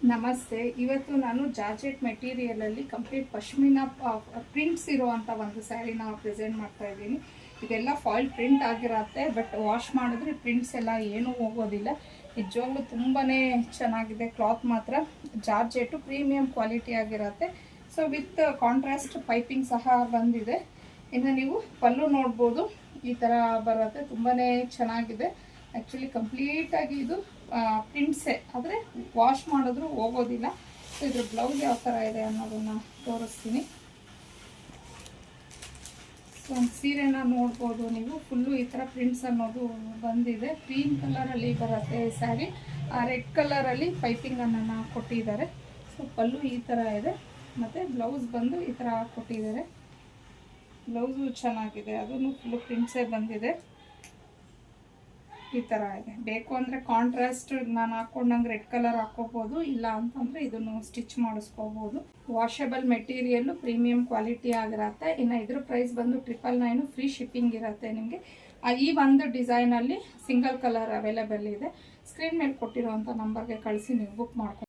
ನಮಸ್ತೆ. ಇವತ್ತು ನಾನು ಜಾರ್ಜೆಟ್ ಮೆಟೀರಿಯಲಲ್ಲಿ ಕಂಪ್ಲೀಟ್ ಪಶ್ಮಿನಾ ಪ್ರಿಂಟ್ಸ್ ಇರುವಂಥ ಒಂದು ಸ್ಯಾರಿನ ಪ್ರೆಸೆಂಟ್ ಮಾಡ್ತಾ ಇದ್ದೀನಿ. ಇದೆಲ್ಲ ಫಾಯಿಲ್ ಪ್ರಿಂಟ್ ಆಗಿರತ್ತೆ, ಬಟ್ ವಾಶ್ ಮಾಡಿದ್ರೆ ಪ್ರಿಂಟ್ಸ್ ಎಲ್ಲ ಏನೂ ಹೋಗೋದಿಲ್ಲ. ನಿಜವಾಗ್ಲೂ ತುಂಬಾ ಚೆನ್ನಾಗಿದೆ. ಕ್ಲಾತ್ ಮಾತ್ರ ಜಾರ್ಜೆಟು ಪ್ರೀಮಿಯಂ ಕ್ವಾಲಿಟಿ ಆಗಿರತ್ತೆ. ಸೊ ವಿತ್ ಕಾಂಟ್ರಾಸ್ಟ್ ಪೈಪಿಂಗ್ ಸಹ ಬಂದಿದೆ. ಇನ್ನು ನೀವು ಪಲ್ಲು ನೋಡ್ಬೋದು, ಈ ಥರ ಬರುತ್ತೆ. ತುಂಬಾ ಚೆನ್ನಾಗಿದೆ. ಆ್ಯಕ್ಚುಲಿ ಕಂಪ್ಲೀಟಾಗಿ ಇದು ಪ್ರಿಂಟ್ಸೇ, ಆದರೆ ವಾಶ್ ಮಾಡಿದ್ರೂ ಹೋಗೋದಿಲ್ಲ. ಸೊ ಇದ್ರ ಬ್ಲೌಸ್ ಯಾವ ಥರ ಇದೆ ಅನ್ನೋದನ್ನು ತೋರಿಸ್ತೀನಿ. ಸೊ ಒಂದು ಸೀರೆನ ನೋಡ್ಬೋದು ನೀವು. ಫುಲ್ಲು ಈ ಥರ ಪ್ರಿಂಟ್ಸ್ ಅನ್ನೋದು ಬಂದಿದೆ. ಕ್ರೀಮ್ ಕಲರಲ್ಲಿ ಬರುತ್ತೆ ಸ್ಯಾರಿ. ರೆಡ್ ಕಲರಲ್ಲಿ ಪೈಪಿಂಗನ್ನು ಕೊಟ್ಟಿದ್ದಾರೆ. ಸೊ ಪಲ್ಲು ಈ ಥರ ಇದೆ, ಮತ್ತು ಬ್ಲೌಸ್ ಬಂದು ಈ ಥರ ಕೊಟ್ಟಿದ್ದಾರೆ. ಬ್ಲೌಸು ಚೆನ್ನಾಗಿದೆ, ಅದನ್ನು ಫುಲ್ಲು ಪ್ರಿಂಟ್ಸೇ ಬಂದಿದೆ. ಈ ಥರ ಇದೆ. ಬೇಕು ಅಂದರೆ ಕಾಂಟ್ರಾಸ್ಟ್ ನಾನು ಹಾಕ್ಕೊಂಡಂಗೆ ರೆಡ್ ಕಲರ್ ಹಾಕ್ಕೋಬೋದು, ಇಲ್ಲ ಅಂತಂದರೆ ಇದನ್ನು ಸ್ಟಿಚ್ ಮಾಡಿಸ್ಕೋಬೋದು. ವಾಷಬಲ್ ಮೆಟೀರಿಯಲ್ಲು ಪ್ರೀಮಿಯಂ ಕ್ವಾಲಿಟಿ ಆಗಿರತ್ತೆ. ಇನ್ನು ಇದ್ರ ಪ್ರೈಸ್ ಬಂದು 999, ಫ್ರೀ ಶಿಪ್ಪಿಂಗ್ ಇರುತ್ತೆ ನಿಮಗೆ. ಈ ಒಂದು ಡಿಸೈನಲ್ಲಿ ಸಿಂಗಲ್ ಕಲರ್ ಅವೈಲೇಬಲ್ ಇದೆ. ಸ್ಕ್ರೀನ್ ಮೇಲೆ ಕೊಟ್ಟಿರೋವಂಥ ನಂಬರ್ಗೆ ಕಳಿಸಿ ನೀವು ಬುಕ್ ಮಾಡ್ಕೊಂಡು